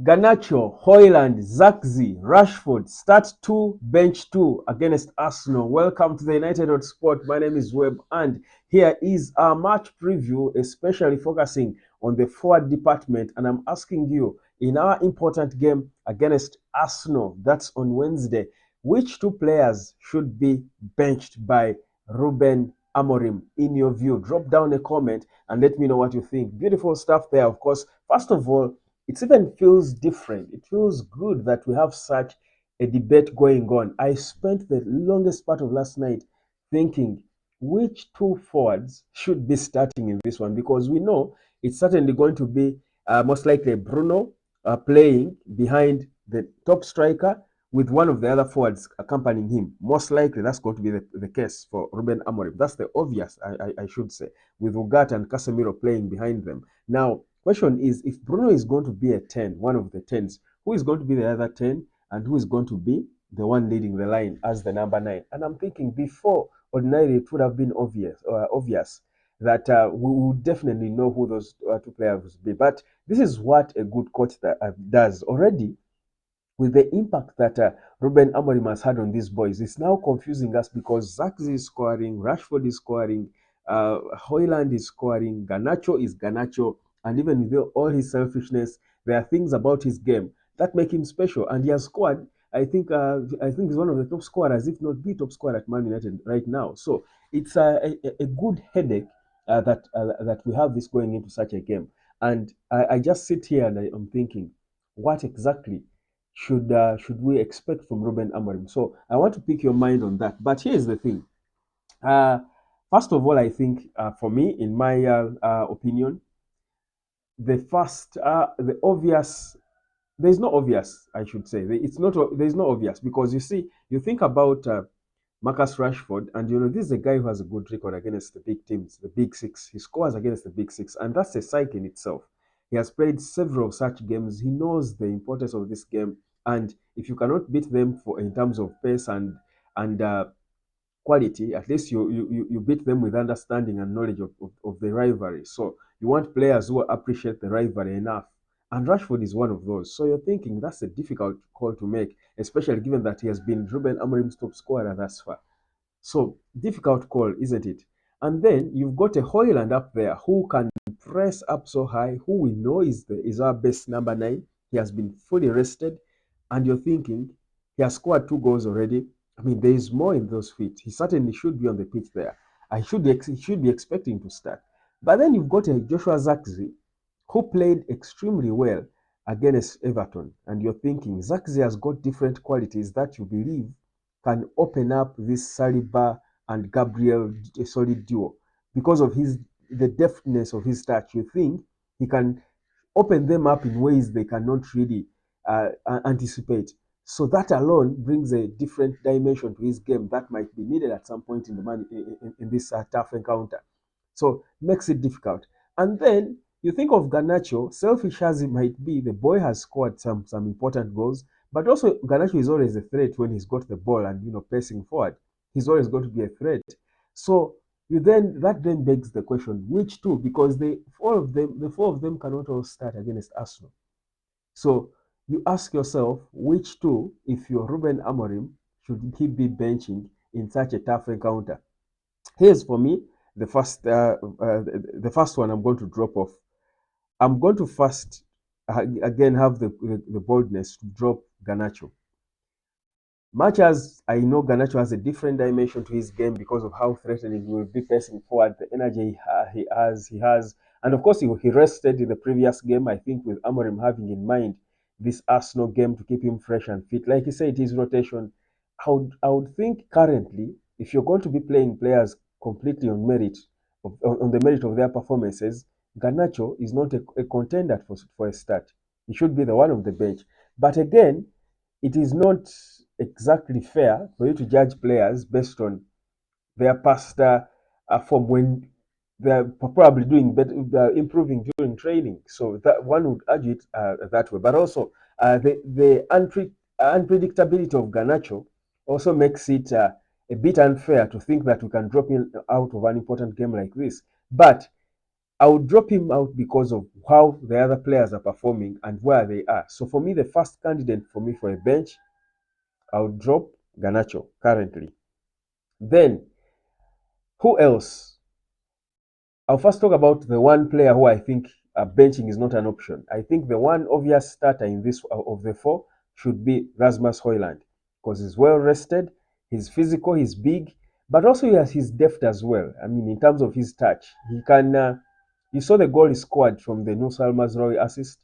Garnacho, Hojlund, Zirkzee, Rashford, start 2, bench 2 against Arsenal. Welcome to the United Sport. My name is Webb, and here is our match preview, especially focusing on the forward department. And I'm asking you, in our important game against Arsenal, that's on Wednesday, which two players should be benched by Ruben Amorim in your view? Drop down a comment and let me know what you think. Beautiful stuff there, of course. First of all, it even feels different. It feels good that we have such a debate going on. I spent the longest part of last night thinking which two forwards should be starting in this one, because we know it's certainly going to be most likely Bruno playing behind the top striker with one of the other forwards accompanying him. Most likely that's going to be the case for Ruben Amorim. That's the obvious, I should say, with Ugarte and Casemiro playing behind them. Now, question is, if Bruno is going to be a 10, one of the 10s, who is going to be the other 10 and who is going to be the one leading the line as the number 9? And I'm thinking before, ordinarily it would have been obvious that we would definitely know who those two players would be. But this is what a good coach does already. With the impact that Ruben Amorim has had on these boys, it's now confusing us because Zirkzee is scoring, Rashford is scoring, Hojlund is scoring, Garnacho is Garnacho, and even with all his selfishness, there are things about his game that make him special. And he has scored. I think he's one of the top scorers, if not the top scorer at Man United right now. So it's a good headache that we have this going into such a game. And I just sit here and I'm thinking, what exactly should we expect from Ruben Amorim? So I want to pick your mind on that. But here's the thing. Uh, First of all, I think for me, in my opinion, the obvious, there's no obvious, I should say. It's not, there's no obvious because you see, you think about Marcus Rashford, and you know, this is a guy who has a good record against the big teams, the big six. He scores against the big six, and that's a sight in itself. He has played several such games. He knows the importance of this game, and if you cannot beat them for in terms of pace and quality, at least you beat them with understanding and knowledge of the rivalry. So you want players who appreciate the rivalry enough. And Rashford is one of those. So you're thinking that's a difficult call to make, especially given that he has been Ruben Amorim's top scorer thus far. So difficult call, isn't it? And then you've got a Hoyland up there who can press up so high, who we know is our best number 9. He has been fully rested, and you're thinking he has scored 2 goals already. I mean, there is more in those feet. He certainly should be on the pitch there. He should be expecting to start. But then you've got a Joshua Zirkzee who played extremely well against Everton, and you're thinking Zirkzee has got different qualities that you believe can open up this Saliba and Gabriel a solid duo because of the deftness of his touch. You think he can open them up in ways they cannot really anticipate. So that alone brings a different dimension to his game that might be needed at some point in in this tough encounter. So makes it difficult. And then you think of Garnacho, selfish as he might be, the boy has scored some important goals, but also Garnacho is always a threat when he's got the ball and pacing forward. He's always going to be a threat. So that then begs the question, which two? Because the four of them cannot all start against Arsenal. So you ask yourself, which two, if you're Ruben Amorim, should he be benching in such a tough encounter? Here's for me the first one I'm going to drop off. I'm going to first again have the boldness to drop Garnacho. Much as I know Garnacho has a different dimension to his game because of how threatening he will be pressing forward, the energy he has, and of course he rested in the previous game. I think with Amorim having in mind this Arsenal game to keep him fresh and fit, like he said, his rotation. I would think currently, if you're going to be playing players completely on merit, on the merit of their performances, Garnacho is not a contender for a start. He should be the one of the bench. But again, it is not exactly fair for you to judge players based on their past form when they're probably doing better, improving during training. So that one would argue it that way. But also the unpredictability of Garnacho also makes it a bit unfair to think that we can drop him out of an important game like this. But I would drop him out because of how the other players are performing and where they are. So for me, the first candidate for me for a bench, I would drop Garnacho currently. Then, who else? I'll first talk about the one player who I think benching is not an option. I think the one obvious starter in this of the four should be Rasmus Hojlund because he's well rested, he's physical, he's big, but also he has his depth as well. I mean, in terms of his touch, he can. You saw the goal he scored from the Nusal Mazraoui assist.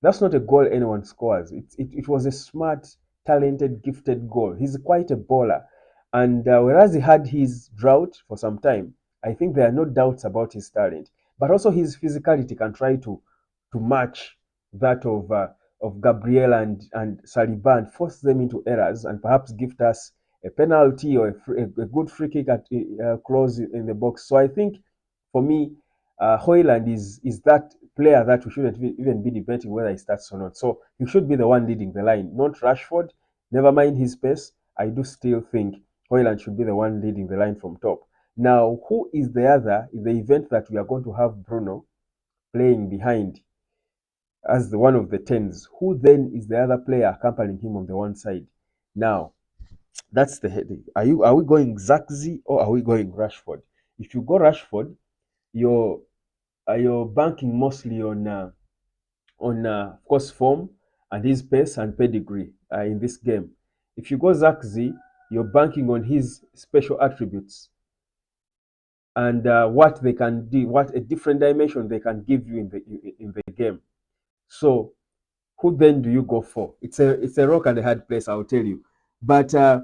That's not a goal anyone scores. It was a smart, talented, gifted goal. He's quite a baller. And whereas he had his drought for some time, I think there are no doubts about his talent. But also his physicality can try to match that of Gabriel and Saliba and force them into errors and perhaps gift us a penalty or a good free kick at close in the box. So I think for me, Hoyland is that player that we shouldn't even be debating whether he starts or not. So he should be the one leading the line, not Rashford. Never mind his pace. I do still think Hoyland should be the one leading the line from top. Now, who is the other in the event that we are going to have Bruno playing behind as the one of the tens? Who then is the other player accompanying him on the one side? Now, that's the headache. Are we going Zirkzee or are we going Rashford? If you go Rashford, you're you're banking mostly on of course form and his pace and pedigree in this game. If you go Zirkzee, you're banking on his special attributes and what they can do, what a different dimension they can give you in the game. So who then do you go for? It's a rock and a hard place, I'll tell you. But for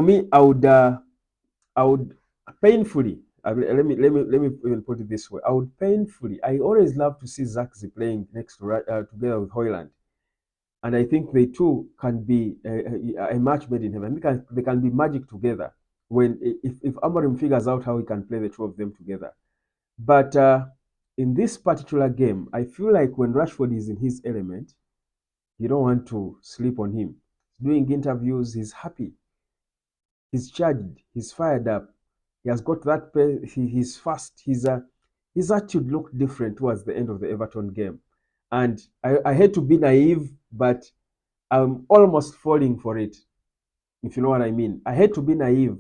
me, I would painfully. Let me even put it this way. I would painfully. I always love to see Zirkzee playing next to together with Hojlund, and I think they two can be a match made in heaven. They can be magic together when if Amorim figures out how he can play the two of them together. But in this particular game, I feel like when Rashford is in his element, you don't want to sleep on him. Doing interviews, he's happy. He's charged. He's fired up. He has got that. He's fast. His attitude looked different towards the end of the Everton game, and I hate to be naive, but I'm almost falling for it. If you know what I mean. I hate to be naive,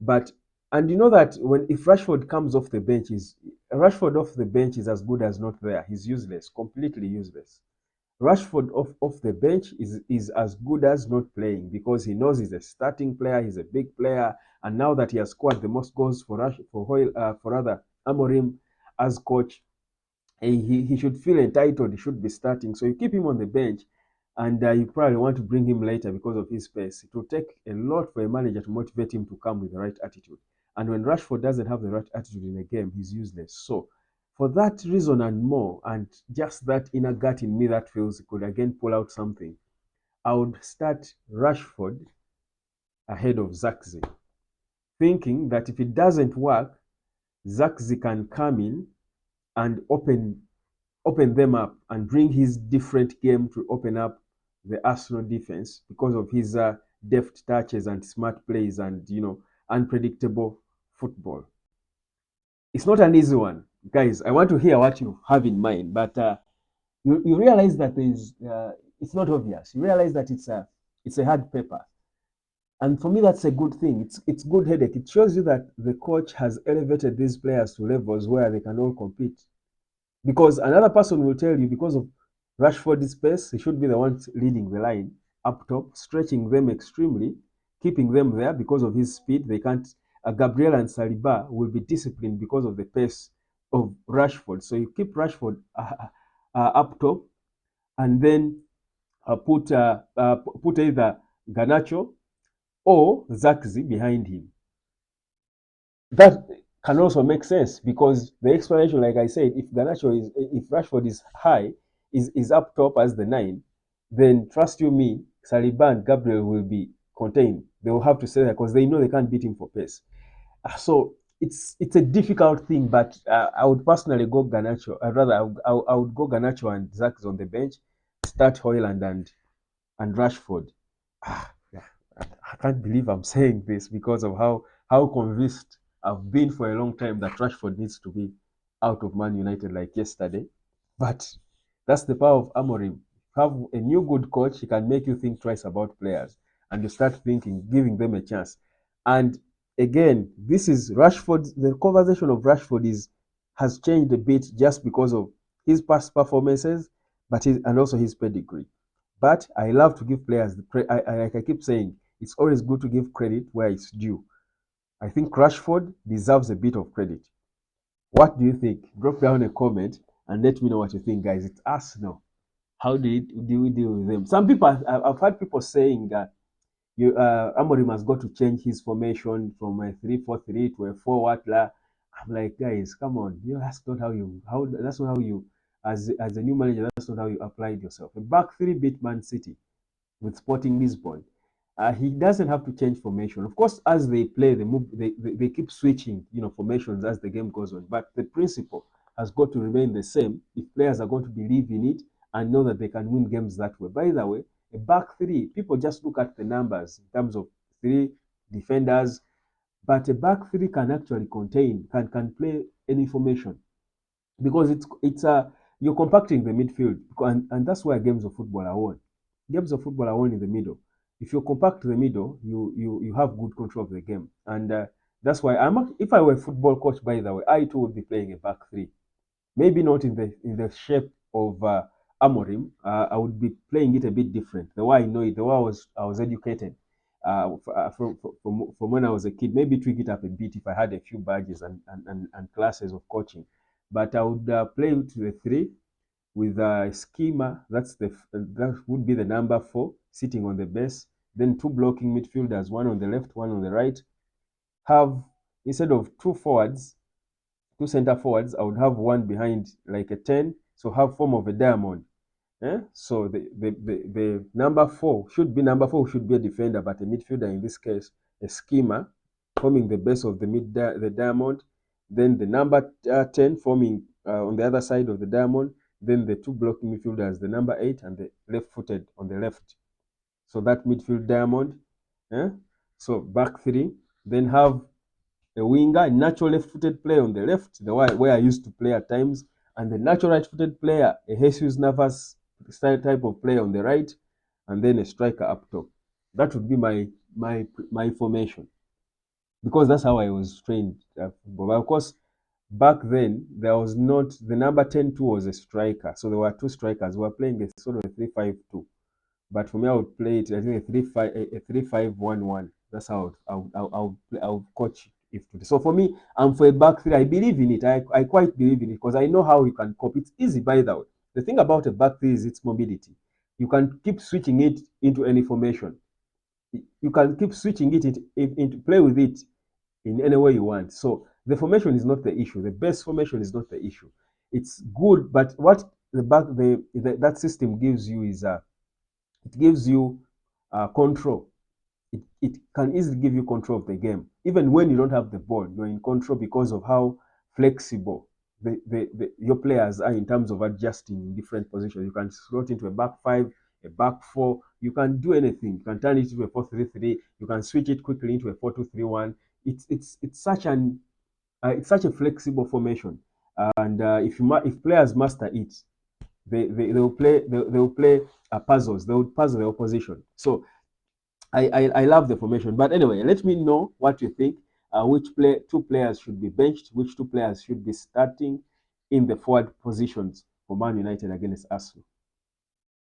but and you know that when if Rashford comes off the bench, is Rashford off the bench is as good as not there. He's useless, completely useless. Rashford off the bench is as good as not playing because he knows he's a starting player, he's a big player, and now that he has scored the most goals for other Amorim as coach, he should feel entitled. He should be starting. So you keep him on the bench, and you probably want to bring him later because of his pace. It will take a lot for a manager to motivate him to come with the right attitude. And when Rashford doesn't have the right attitude in a game, he's useless. So for that reason and more, and just that inner gut in me that feels he could again pull out something, I would start Rashford ahead of Zirkzee, thinking that if it doesn't work, Zirkzee can come in and open them up and bring his different game to open up the Arsenal defense because of his deft touches and smart plays and unpredictable football. It's not an easy one, guys. I want to hear what you have in mind, but you realize that it's not obvious. You realize that it's a hard paper, and for me that's a good thing. It's good headache. It shows you that the coach has elevated these players to levels where they can all compete. Because another person will tell you because of Rashford's pace, he should be the one leading the line up top, stretching them extremely, keeping them there because of his speed. They can't. Gabriel and Saliba will be disciplined because of the pace of Rashford. So you keep Rashford up top, and then put either Garnacho or Zirkzee behind him. That can also make sense because the explanation, like I said, if Rashford is high, is up top as the 9, then trust you me, Saliba and Gabriel will be contained. They will have to stay there because they know they can't beat him for pace. So it's a difficult thing, but I would personally go Garnacho. I would go Garnacho and Zirkzee on the bench, start Hojlund and Rashford. Yeah, I can't believe I'm saying this because of how convinced I've been for a long time that Rashford needs to be out of Man United like yesterday. But that's the power of Amorim. Have a new good coach, he can make you think twice about players and you start thinking, giving them a chance. And again, this is Rashford. The conversation of Rashford has changed a bit just because of his past performances, and also his pedigree. But I love to give players the like I keep saying, it's always good to give credit where it's due. I think Rashford deserves a bit of credit. What do you think? Drop down a comment and let me know what you think, guys. It's Arsenal. How do we deal with them? Some people, I've heard people saying that Amorim has got to change his formation from a 3-4-3 to a 4 what la. I'm like, guys, come on. That's not that's not how you, as a new manager, that's not how you applied yourself. A back three beat Man City with Sporting Lisbon. He doesn't have to change formation. Of course, as they play, they keep switching, formations as the game goes on. But the principle has got to remain the same if players are going to believe in it and know that they can win games that way. By the way, a back three, people just look at the numbers in terms of three defenders, but a back three can actually can play any formation because it's you're compacting the midfield, and that's why games of football are won. Games of football are won in the middle. If you compact the middle, you have good control of the game, and that's why if I were a football coach, by the way, I too would be playing a back three. Maybe not in the shape of Amorim. I would be playing it a bit different. The way I know it, the way I was educated from when I was a kid. Maybe tweak it up a bit if I had a few badges and classes of coaching. But I would play it to the three with a schema. That would be the number 4 sitting on the base. Then 2 blocking midfielders, one on the left, one on the right. Have instead of 2 forwards, 2 center forwards, I would have one behind like a 10. So have form of a diamond. So the number four should be a defender, but a midfielder in this case, a schemer, forming the base of the diamond. Then the number 10 forming on the other side of the diamond. Then the 2 blocking midfielders, the number 8 and the left-footed on the left. So that midfield diamond. Eh? So back three. Then have a winger, a natural left-footed player on the left, the where I used to play at times, and the natural right-footed player, a Jesus Navas style type of player on the right, and then a striker up top. That would be my formation because that's how I was trained. But of course, back then there was not the number 10 was a striker, so there were 2 strikers. We were playing a sort of a 3-5-2. But for me, I would play it. I think a 3-5-1-1. That's how I would coach if today. So for me, I'm for a back three. I believe in it. I quite believe in it because I know how you can cope. It's easy, by the way. The thing about a back three is its mobility. You can keep switching it into any formation. You can keep switching it into play with it in any way you want. So the formation is not the issue. The best formation is not the issue. It's good, but what that system gives you is it gives you control. It can easily give you control of the game. Even when you don't have the ball, you're in control because of how flexible your players are in terms of adjusting in different positions. You can slot into a back 5, a back 4. You can do anything. You can turn it into a 4-3-3. You can switch it quickly into a 4-2-3-1. It's such a flexible formation. And if players master it, they will play puzzles. They will puzzle the opposition. So I love the formation. But anyway, let me know what you think. Which 2 players should be benched? Which 2 players should be starting in the forward positions for Man United against Arsenal?